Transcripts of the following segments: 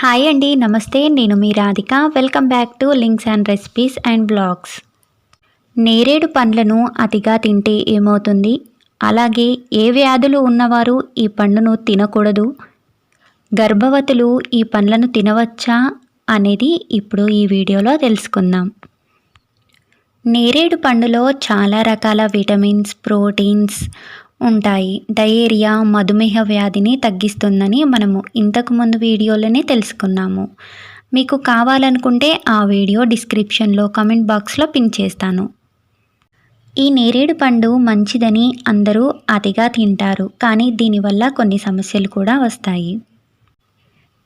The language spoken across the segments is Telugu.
హాయ్ అండి, నమస్తే. నేను మీ రాధిక. వెల్కమ్ బ్యాక్ టు లింక్సాన్ రెసిపీస్ అండ్ బ్లాగ్స్. నేరేడు పండ్లను అతిగా తింటే ఏమవుతుంది? అలాగే ఏ వ్యాధులు ఉన్నవారు ఈ పండును తినకూడదు? గర్భవతులు ఈ పండ్లను తినవచ్చా అనేది ఇప్పుడు ఈ వీడియోలో తెలుసుకుందాం. నేరేడు పండులో చాలా రకాల విటమిన్స్, ప్రోటీన్స్ ఉంటాయి. డయేరియా, మధుమేహ వ్యాధిని తగ్గిస్తుందని మనము ఇంతకుముందు వీడియోలోనే తెలుసుకున్నాము. మీకు కావాలనుకుంటే ఆ వీడియో డిస్క్రిప్షన్లో కామెంట్ బాక్స్లో పిన్ చేస్తాను. ఈ నేరేడు పండు మంచిదని అందరూ అతిగా తింటారు, కానీ దీనివల్ల కొన్ని సమస్యలు కూడా వస్తాయి.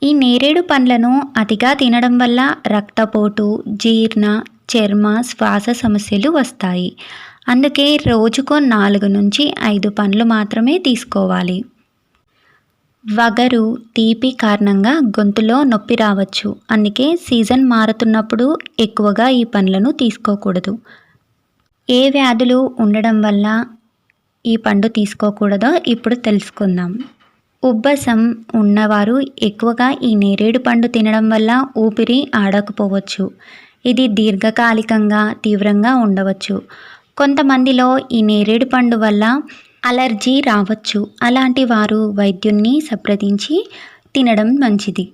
ఈ నేరేడు పండ్లను అతిగా తినడం వల్ల రక్తపోటు, జీర్ణ, చర్మ, శ్వాస సమస్యలు వస్తాయి. అందుకే రోజుకో 4 నుంచి 5 పండ్లు మాత్రమే తీసుకోవాలి. వగరు, తీపి కారణంగా గొంతులో నొప్పి రావచ్చు. అందుకే సీజన్ మారుతున్నప్పుడు ఎక్కువగా ఈ పండ్లను తీసుకోకూడదు. ఏ వ్యాధులు ఉండడం వల్ల ఈ పండు తీసుకోకూడదో ఇప్పుడు తెలుసుకుందాం. ఉబ్బసం ఉన్నవారు ఎక్కువగా ఈ నేరేడు పండు తినడం వల్ల ఊపిరి ఆడకపోవచ్చు. ఇది దీర్ఘకాలికంగా తీవ్రంగా ఉండవచ్చు. కొంతమందిలో ఈ నేరేడు పండు వల్ల అలర్జీ రావచ్చు. అలాంటి వారు వైద్యున్ని సంప్రదించి తినడం మంచిది.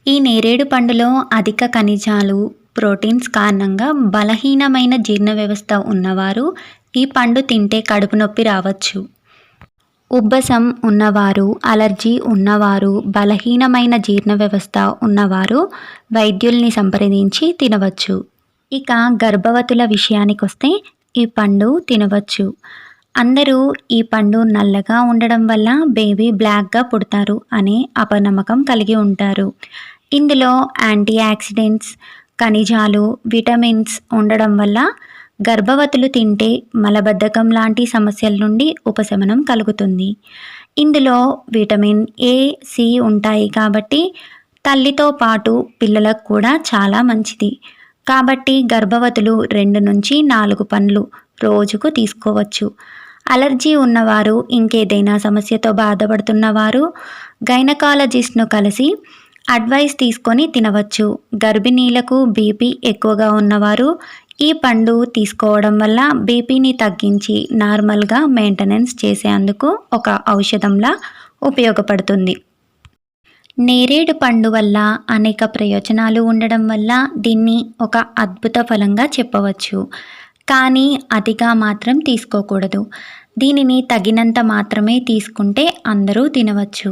ఈ నేరేడు పండులో అధిక ఖనిజాలు, ప్రోటీన్స్ కారణంగా బలహీనమైన జీర్ణ వ్యవస్థ ఉన్నవారు ఈ పండు తింటే కడుపు నొప్పి రావచ్చు. ఉబ్బసం ఉన్నవారు, అలర్జీ ఉన్నవారు, బలహీనమైన జీర్ణ వ్యవస్థ ఉన్నవారు వైద్యుల్ని సంప్రదించి తినవచ్చు. ఇక గర్భవతుల విషయానికి వస్తే ఈ పండు తినవచ్చు. అందరూ ఈ పండు నల్లగా ఉండడం వల్ల బేబీ బ్లాక్గా పుడతారు అనే అపనమ్మకం కలిగి ఉంటారు. ఇందులో యాంటీ ఆక్సిడెంట్స్, ఖనిజాలు, విటమిన్స్ ఉండడం వల్ల గర్భవతులు తింటే మలబద్ధకం లాంటి సమస్యల నుండి ఉపశమనం కలుగుతుంది. ఇందులో విటమిన్ ఏ, సి ఉంటాయి కాబట్టి తల్లితో పాటు పిల్లలకు కూడా చాలా మంచిది. కాబట్టి గర్భవతులు 2 నుంచి 4 పండ్లు రోజుకు తీసుకోవచ్చు. అలర్జీ ఉన్నవారు, ఇంకేదైనా సమస్యతో బాధపడుతున్నవారు గైనకాలజిస్ట్ను కలిసి అడ్వైస్ తీసుకొని తినవచ్చు. గర్భిణీలకు బీపీ ఎక్కువగా ఉన్నవారు ఈ పండు తీసుకోవడం వల్ల బీపీని తగ్గించి నార్మల్గా మెయింటెనెన్స్ చేసేందుకు ఒక ఔషధంలా ఉపయోగపడుతుంది. నేరేడు పండు వల్ల అనేక ప్రయోజనాలు ఉండడం వల్ల దీన్ని ఒక అద్భుత ఫలంగా చెప్పవచ్చు. కానీ అతిగా మాత్రం తీసుకోకూడదు. దీనిని తగినంత మాత్రమే తీసుకుంటే అందరూ తినవచ్చు.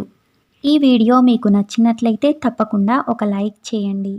ఈ వీడియో మీకు నచ్చినట్లయితే తప్పకుండా ఒక లైక్ చేయండి.